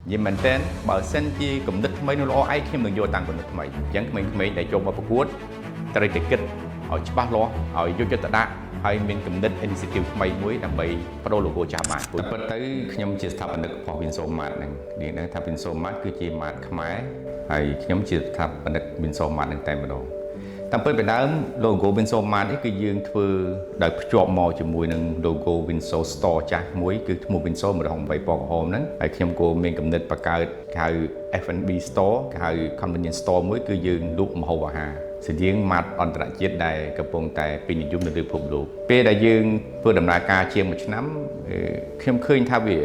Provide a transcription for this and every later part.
និយាយមែនតើបើសិនជាគំនិតថ្មីនៅល្អឯងខ្ញុំនឹងយកតាមគំនិតថ្មីអញ្ចឹងក្មេងៗដែលចូលមកប្រកួតត្រូវតែគិតឲ្យច្បាស់លាស់ឲ្យយកចិត្តទុកដាក់ហើយមានគំនិត initiative ថ្មីមួយដើម្បីបដូរ logo ចាស់បានពិតទៅខ្ញុំជាស្ថាបនិករបស់ Winso Mart ហ្នឹងនិយាយថា Winso Mart គឺជា Mart ខ្មែរហើយខ្ញុំជាស្ថាបនិក Winso Mart ហ្នឹងតែម្ដងតាមពិតពីដើម logo Winso Mart នេះគឺយើងធ្វើដោយភ្ជាប់មកជាមួយនឹង logo Winso Store ចាស់មួយគឺឈ្មោះ Winso 108 ពណ៌ក្រហមហ្នឹងហើយខ្ញុំក៏មានគំនិតបង្កើតហៅ F&B Store ហៅ Convenience Store មួយគឺយើងលក់ម្ហូបអាហារស្តៀងម៉ាត់អន្តរជាតិដែលកំពុងតែពេញនិយមនៅលើពិភពលោកពេលដែលយើងធ្វើដំណើរការជាង1ឆ្នាំខ្ញុំឃើញថាវា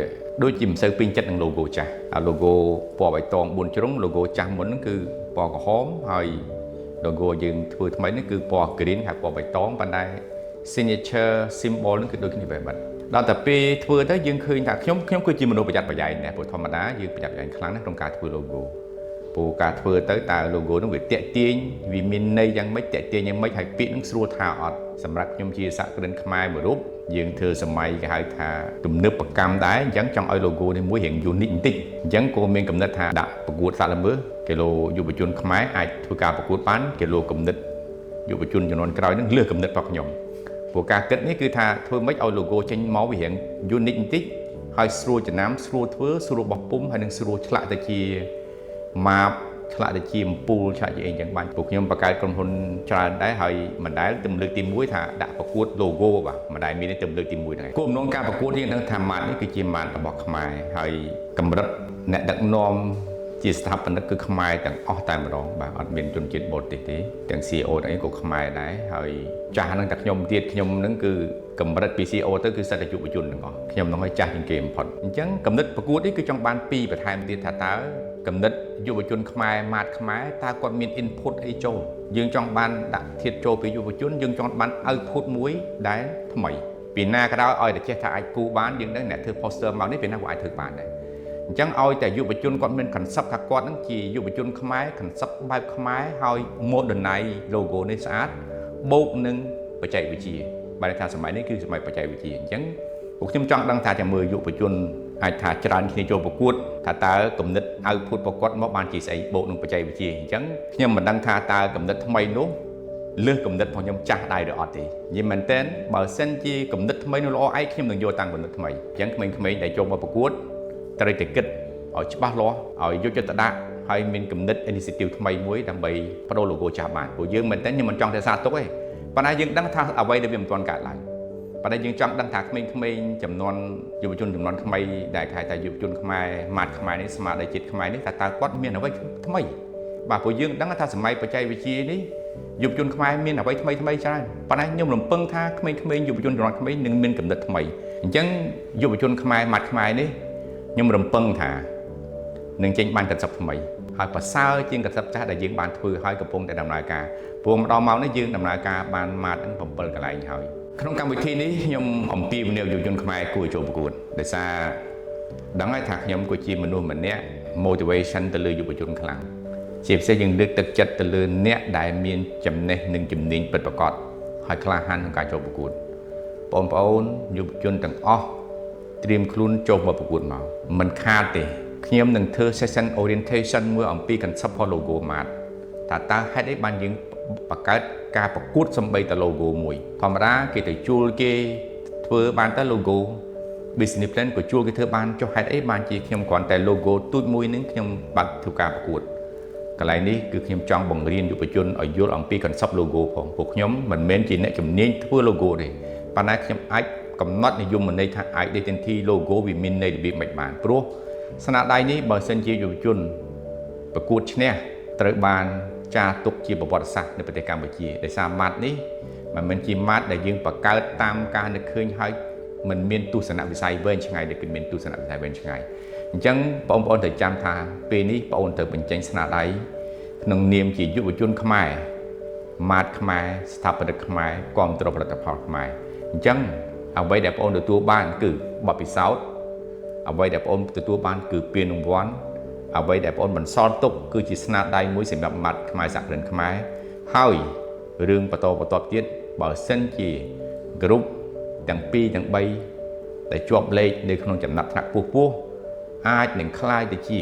ដូចជាមិនសូវពេញចិត្តនឹង logo ចាស់ហើយ logo ពណ៌បៃតង4ជ្រុង logo ចាស់មុនហ្នឹងគឺពណ៌ក្រហមហើយ logo យើងធ្វើថ្មីនេះគឺពណ៌ green ហើយពណ៌បៃតងប៉ុន្តែ signature symbol ហ្នឹងគឺដូចគ្នាបែបបាត់ដល់តែពេលធ្វើទៅយើងឃើញថាខ្ញុំគឺជាមនុស្សប្រយ័ត្នប្រយែងដែរព្រោះធម្មតាយើងប្រយ័ត្នប្រយែងខ្លាំងណាស់ក្នុងការធ្វើ logo ព្រោះការធ្វើទៅតើ logo ហ្នឹងវាតាក់ទាញវាមានន័យយ៉ាងម៉េចតាក់ទាញយ៉ាងម៉េចហើយពាក្យហ្នឹងស្រួលថាអត់សម្រាប់ខ្ញុំជាសហគ្រិនខ្មែរមួយរូបយើងធ្វើសម័យគេហៅថាទំនើបកម្មដែរអញ្ចឹងចង់ឲ្យ logo នេះមួយរៀង unique បន្តិចអញ្ចឹងក៏មានកំណត់ថាដាក់ប្រកួតសាកល្មើសគីឡូយុវជនខ្មែរអាចធ្វើការប្រកួតបានគីឡូកំណត់យុវជនជំនាន់ក្រោយហ្នឹងលើសកំណត់របស់ខ្ញុំព្រោះការគិតនេះគឺថាធ្វើម៉េចឲ្យ logo ចេញមកវារៀង unique បន្តិចហើយស្រួលចំណាំស្រួលធ្វើស្រួលបោះពុម្ពហើយនឹងស្រួលឆ្លាក់ទៅជា map ឆ្លាក់ទៅជាអំពូលឆ្លាក់ជាអីចឹងបានពួកខ្ញុំបង្កើតក្រុមហ៊ុនច្រើនដែរហើយមិនដែលទៅលើកទី1ថាដាក់ប្រកួត logo បាទមិនដែលមានទៅលើកទី1ហ្នឹងឯងគោលបំណងការប្រកួតយើងដឹងថា map នេះគឺជា map របស់ខ្មែរហើយកម្រិតអ្នកដឹកនាំជាស្ថាបនិកគឺខ្មែរទាំងអស់តែម្ដងបាទអត់មានជនជាតិបរទេសទេទាំង CEO ទាំងអីក៏ខ្មែរដែរហើយចាស់ហ្នឹងតែខ្ញុំទៀតខ្ញុំហ្នឹងគឺកម្រិតពី CEO ទៅគឺសិតតែយុវជនទាំងអស់ខ្ញុំនឹងឲ្យចាស់ជាងគេបំផុតអញ្ចឹងកំណត់ប្រកួតនេះគឺចង់បាន2បន្ថែមទៀតថាតើកំណត់យុវជនខ្មែរម៉ាតខ្មែរតើគាត់មាន input អីចូលយើងចង់បានដាក់ធាតុចូលពីយុវជនយើងចង់បាន output មួយដែលថ្មីពីណាក៏ដោយឲ្យតែចេះថាអាចគូបានយើងដឹងអ្នកធ្វើ poster មកនេះពីណាក៏អាចធ្វើបានដែរអញ្ចឹងឲ្យតែយុវជនគាត់មាន concept ថាគាត់នឹងជាយុវជនខ្មែរ concept បែបខ្មែរហើយ modernize logo នេះស្អាតបូកនឹងបច្ចេកវិទ្យាបើថាសម័យនេះគឺសម័យបច្ចេកវិទ្យាអញ្ចឹងពួកខ្ញុំចង់ដឹងថាចាំមើលយុវជនអាចថាច្រើនគ្នាចូលប្រកួតថាតើគំនិត output របស់គាត់មកបានជាស្អីបូកនឹងបច្ចេកវិទ្យាអញ្ចឹងខ្ញុំមិនដឹងថាតើគំនិតថ្មីនោះលើសគំនិតរបស់ខ្ញុំចាស់ដែរឬអត់ទេនិយាយមែនតើបើសិនជាគំនិតថ្មីនោះល្អឯងខ្ញុំនឹងយកតាមគំនិតថ្មីអញ្ចឹងក្មេងៗដែលចូលមកប្រកួតត្រូវតែគិតឲ្យច្បាស់លាស់ឲ្យយកចិត្តទុកដាក់ហើយមានគំនិត initiative ថ្មីមួយដើម្បីបដូរ logo ចាស់បានព្រោះយើងមែនតើខ្ញុំមិនចង់តែសារទុកទេប៉ុន្តែយើងដឹងថាអ្វីដែលវាមិនទាន់កើតឡើងប៉ុន្តែយើងចង់ដឹងថាក្មេងៗចំនួនយុវជនចំនួនថ្មីដែលគេហៅថាយុវជនខ្មែរម៉ាតខ្មែរនេះស្មារតីជាតិខ្មែរនេះថាតើគាត់មានអ្វីថ្មីបាទព្រោះយើងដឹងថាសម័យបច្ចេកវិទ្យានេះយុវជនខ្មែរមានអ្វីថ្មីច្រើនប៉ុន្តែខ្ញុំរំពឹងថាក្មេងៗយុវជនចំនួនក្មេងនឹងមានគំនិតថ្មីអញ្ចឹងយុវជនខ្មែរម៉ាតខ្មែរនេះខ្ញុំរំពឹងថានឹងចេញបានកន្សឹបថ្មីហើយប្រសើរជាងកន្សឹបចាស់ដែលយើងបានធ្វើហើយកំពុងតែដំណើរការព្រោះម្ដងមកនេះយើងដំណើរការបានម៉ាតទាំង7កន្លែងហើយក្នុងកម្មវិធីនេះខ្ញុំអំពាវនាវយុវជនខ្មែរគួរចូលប្រកួតដោយសារដឹងហើយថាខ្ញុំគឺជាមនុស្សម្នាក់ motivation ទៅលើយុវជនខ្លាំងជាពិសេសយើងលើកទឹកចិត្តទៅលើអ្នកដែលមានចំណេះនិងជំនាញពិតប្រាកដហើយក្លាហានក្នុងការចូលប្រកួតបងប្អូនយុវជនទាំងអស់ត្រៀមខ្លួនចូលមកប្រកួតមកមិនខាតទេខ្ញុំនឹងធ្វើ session orientation មួយអំពី concept របស់ logo mart តើហេតុអីបានយើងបង្កើតការប្រកួតសំបីត logo មួយធម្មតាគេទៅជួលគេធ្វើបានតែ logo business plan ក៏ជួលគេធ្វើបានចុះហេតុអីបានជាខ្ញុំគ្រាន់តែ logo ទូចមួយនឹងខ្ញុំបាត់ធ្វើការប្រកួតកន្លែងនេះគឺខ្ញុំចង់បង្រៀនយុវជនឲ្យយល់អំពី concept logo ផងពួកខ្ញុំមិនមែនជាអ្នកជំនាញធ្វើ logo ទេប៉ុន្តែខ្ញុំអាចកំណត់និយមន័យថា identity logo វាមានន័យរបៀបម៉េចបានព្រោះស្នាដៃនេះបើសិនជាយុវជនប្រកួតឈ្នះត្រូវបានចារទុកជាប្រវត្តិសាស្ត្រនៅប្រទេសកម្ពុជាដោយសារម៉ាត់នេះមិនមែនជាម៉ាត់ដែលយើងបង្កើតតាមការនឹកឃើញហើយមិនមានទស្សនវិស័យវែងឆ្ងាយដែលគឺមានទស្សនវិស័យវែងឆ្ងាយអញ្ចឹងបងប្អូនត្រូវចាំថាពេលនេះបងប្អូនត្រូវបញ្ចេញស្នាដៃក្នុងនាមជាយុវជនខ្មែរម៉ាត់ខ្មែរស្ថាបនិកខ្មែរគាំទ្រផលិតផលខ្មែរអញ្ចឹងអ្វីដែលបងប្អូនទទួលបានគឺបទពិសោធន៍អ្វីដែលបងប្អូនទទួលបានគឺពានរង្វាន់អ្វីដែលបងប្អូនបន្សល់ទុកគឺជាស្នាដៃមួយសម្រាប់ម៉ាត់ខ្មែរសហគ្រិនខ្មែរហើយរឿងបន្តទៀតបើសិនជា group ទាំង2ទាំង3ដែលជាប់លេខនៅក្នុងចំណាត់ថ្នាក់ពោះ អាចនឹងคล้ายទៅជា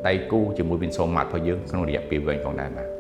ដៃគូជាមួយវិនសូម៉ាត់របស់យើងក្នុងរយៈពេលវែងផងដែរបាទ